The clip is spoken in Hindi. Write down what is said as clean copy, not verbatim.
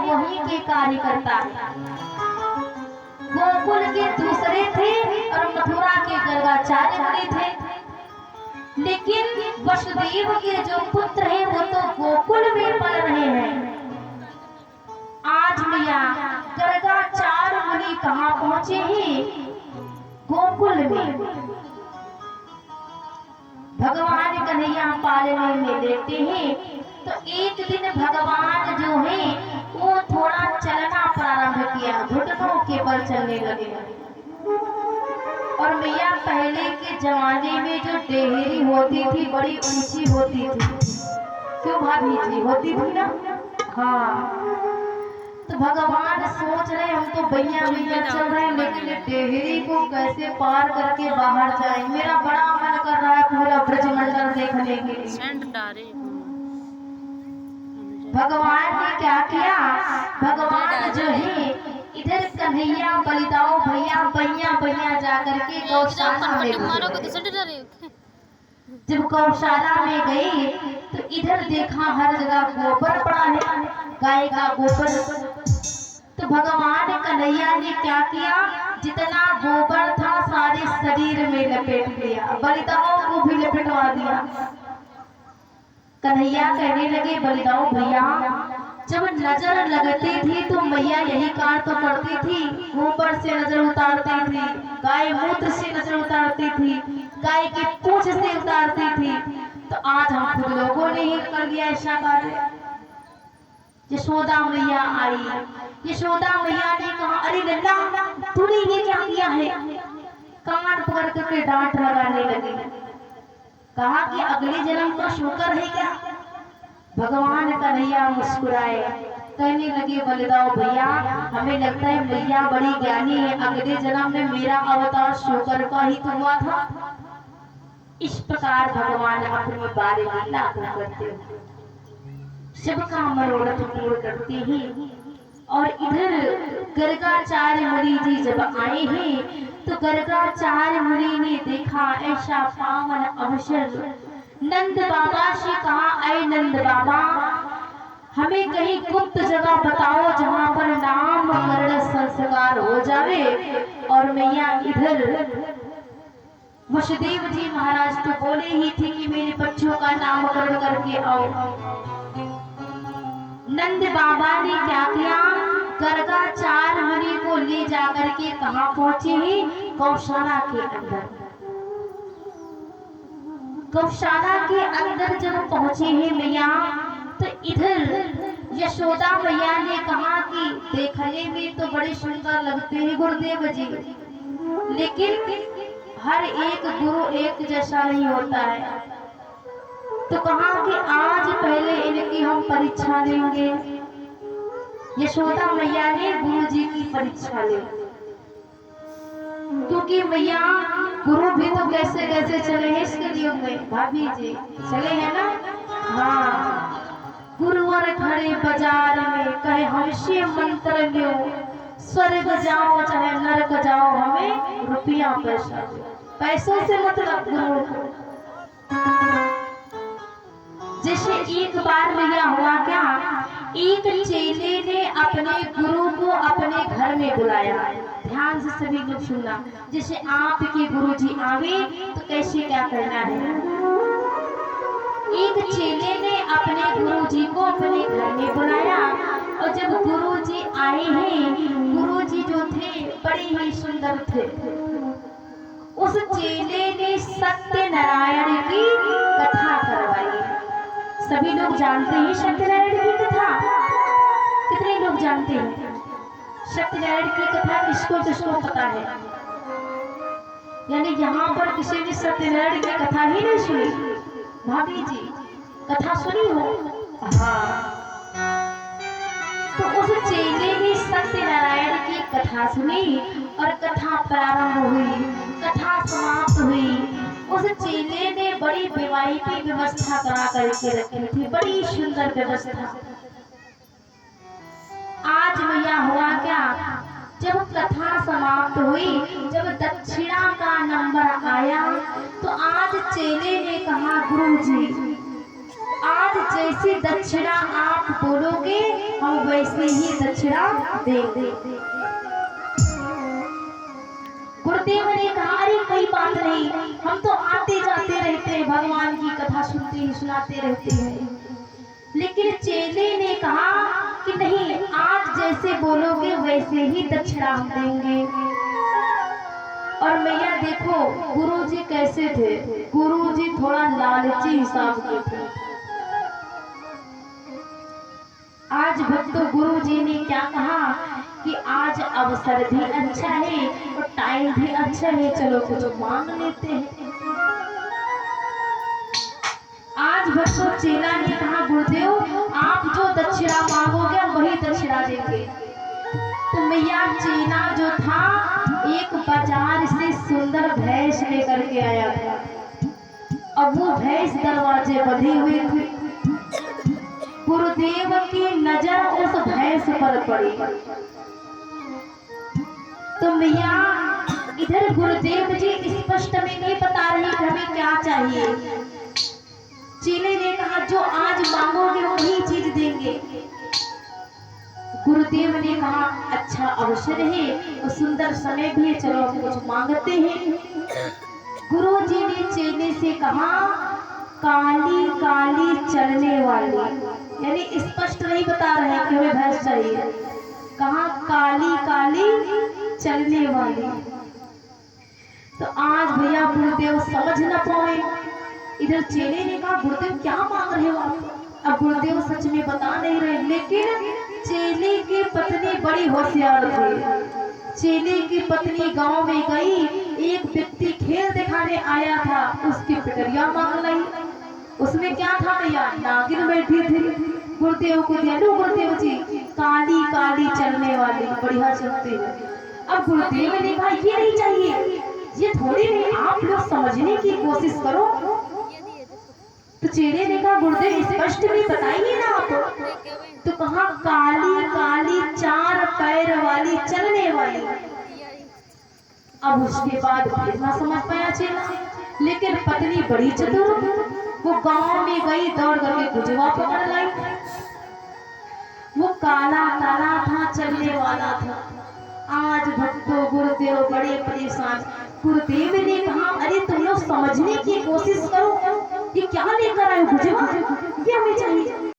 वही के कार्यकर्ता है। गोकुल के दूसरे थे और मथुरा के गर्गाचार्य मुनि थे, लेकिन वसुदेव के जो पुत्र हैं वो तो गोकुल में पल रहे हैं। आज मैया गर्गाचार्य मुनि कहाँ पहुंचे हैं? गोकुल में भगवान कन्हैया पालने में लेते हैं। तो एक दिन भगवान जो है वो थोड़ा चलना प्रारंभ किया, घुटनों के बल चलने लगे। और मैया पहले के जमाने में जो डेहरी होती थी बड़ी ऊंची होती थी, क्यों भाभी जी होती थी ना? हाँ, तो भगवान सोच रहे हम तो भैया भैया चल रहे हैं, लेकिन डेहरी को कैसे पार करके बाहर जाए। मेरा बड़ा मन कर रहा है पूरा ब्रजमंडल देखने के लिए। भगवान ने क्या किया? भगवान जो है इधर कन्हैया बलिदाओ भैया भैया भैया जाकर के गौशाला में गए। जब गौशाला में गए तो इधर देखा हर जगह गोबर पड़ा है, गाय का गोबर। तो भगवान कन्हैया ने क्या किया? जितना गोबर था सारे शरीर में लपेट लिया, बलिदाओं को भी लपेटवा दिया। कन्हैया कहने लगे बलिदाओ भैया, जब नजर लगती थी तो मैया यही कार तो करती थी, ऊपर से नजर उतारती थी, गाय मूत्र से नजर उतारती थी, गाय की पूंछ से उतारती थी। तो आज हम खुद लोगों ने ही कर दिया ऐसा कार्य। यशोदा मैया आई, यशोदा मैया ने कहा अरे नन्ना तूने ये क्या किया है? कान पकड़ करके डांट लगाने लगी। कहा कि अगले जन्म का शुक्र है क्या? भगवान कन्हैया मुस्कुराए, कहने लगे बलिदाओ भैया हमें लगता है मैया बड़ी ज्ञानी है, अगले जन्म में मेरा अवतार शुक्र का ही तो हुआ था। इस प्रकार भगवान अपनी बारे में लागू करते हैं, सबका मनोरथ पूर्ण करते हैं। और इधर गर्गाचार्य मुनि जी जब आए हैं तो गर्गाचार्य मुनि ने देखा ऐसा पावन अवसर। नंद बाबा से कहा ऐ नंद बाबा हमें कहीं गुप्त जगह बताओ जहाँ पर नामकरण संस्कार हो जावे। और मैया इधर वसुदेव जी महाराज तो बोले ही थे कि मेरे बच्चों का नामकरण करके आओ। नंद बाबा ने क्या किया? गर्गाचार्य मुनि को ले जाकर के कहाँ पहुंचे हैं? गौशाला के अंदर। गौशाला के अंदर जब पहुंचे हैं मैया तो इधर यशोदा मैया ने कहा कि देखने में तो बड़े सुंदर लगते हैं गुरुदेव जी, लेकिन हर एक गुरु एक जैसा नहीं होता है। तो कहा कि आज पहले इनकी हम परीक्षा लेंगे। यशोदा मैया ने गुरु जी की परीक्षा ली, क्योंकि मैया गुरु भी तो कैसे कैसे चले हैं इसके युग में, भाभी जी चले हैं ना? हाँ, गुरुवर खड़े बाजार में कहे हमसे मंत्र लो, स्वर्ग जाओ चाहे नरक जाओ हमें रुपया पैसा, पैसों से मतलब गुरु को। जैसे एक बार मैया हुआ क्या, एक चेले ने अपने गुरु को अपने घर में बुलाया। ध्यान से सभी लोग सुनना, जैसे आपके गुरु जी आवे तो कैसे क्या करना है। एक चेले ने अपने गुरु जी को अपने घर में बुलाया और जब गुरु जी आए हैं, गुरु जी जो थे बड़े ही सुंदर थे। उस चेले ने सत्यनारायण की कथा करवाई। सभी लोग जानते हैं सत्यनारायण की कथा? कितने लोग जानते हैं सत्यनारायण की कथा? किसको किसको पता है? यानी यहाँ पर किसी ने सत्यनारायण की कथा ही नहीं सुनी? भाभी जी कथा सुनी हो? हाँ, तो उस चेले ने सत्यनारायण की कथा सुनी और कथा प्रारंभ हुई, कथा समाप्त हुई। उस चेले ने बड़ी विवाहित व्यवस्था करा करके रखी थी, बड़ी सुंदर व्यवस्था। आज मैया हुआ क्या, जब कथा समाप्त हुई, जब दक्षिणा का नंबर आया तो आज चेले ने कहा गुरु जी, आज जैसी दक्षिणा आप बोलोगे हम वैसे ही दक्षिणा देंगे। गुरुदेव ने कहा अरे कोई बात नहीं, हम तो आते जाते रहते हैं, भगवान की कथा सुनते ही सुनाते रहते हैं। लेकिन चेले ने कहा कि नहीं, आज जैसे बोलोगे वैसे ही दक्षिणा हम देंगे। और मैया देखो गुरुजी कैसे थे, गुरुजी थोड़ा लालची हिसाब के थे। आज भक्तों गुरुजी ने क्या कहा कि आज अवसर भी अच्छा है और टाइम भी अच्छा है, चलो कुछ मांग लेते हैं। आज भक्तों चेला ने कहा गुरुदेव आप जो दक्षिणा मांगोगे वही दक्षिणा देंगे। तो मैया चेला जो था एक बाजार से सुंदर भैंस लेकर के आया था। अब वो भैंस दरवाजे बंधी हुई थी। गुरुदेव की नजर उस भैंस पर पड़ी। तो मैया इधर गुरुदेव जी स्पष्ट में नहीं बता रही कि हमें क्या चाहिए। चेले ने कहा जो आज मांगोगे वही चीज देंगे। गुरुदेव ने कहा अच्छा अवसर है और सुंदर समय भी है, चलो हम कुछ मांगते हैं। गुरुजी ने चेले से कहा काली काली चलने वाली, यानी स्पष्ट नहीं बता रहे कि हमें भैंस चाहिए, कहा काली काली चलने वाली। तो आज भैया गुरुदेव समझ न पाए। इधर चेले ने कहा गुरुदेव क्या मांग रहे हो आप? अब गुरुदेव सच में बता नहीं रहे, लेकिन चेले की पत्नी बड़ी होशियार थी। चेले की पत्नी गांव में गई, एक व्यक्ति खेल दिखाने आया था, उसकी पिटरिया मांग लाई। उसमें क्या था भैया, नागिन बैठी थी। गुरुदेव को दिया, लो गुरुदेव जी काली काली चलने वाली, बढ़िया चलती है। अब गुरुदेव ने कहा ये नहीं चाहिए, ये थोड़ी नहीं, आप लोग समझने की कोशिश करो। तो चेले ने कहा गुरुदेव स्पष्ट में बताइए ना आप। तो कहा काली काली चार पैर वाली चलने वाली। अब उसके बाद फिर ना समझ पाया चेला, लेकिन पत्नी बड़ी चतुर, वो गांव में गई, दौड़ करके गुजवा पकड़ लाई। वो काला काला था, चलने वाला था। आज भक्तों गुरुदेव बड़े परेशान। गुरुदेव ने कहा अरे तुम लोग समझने की कोशिश करो, ये क्या लेकर आए गुजवा, ये हमें चाहिए।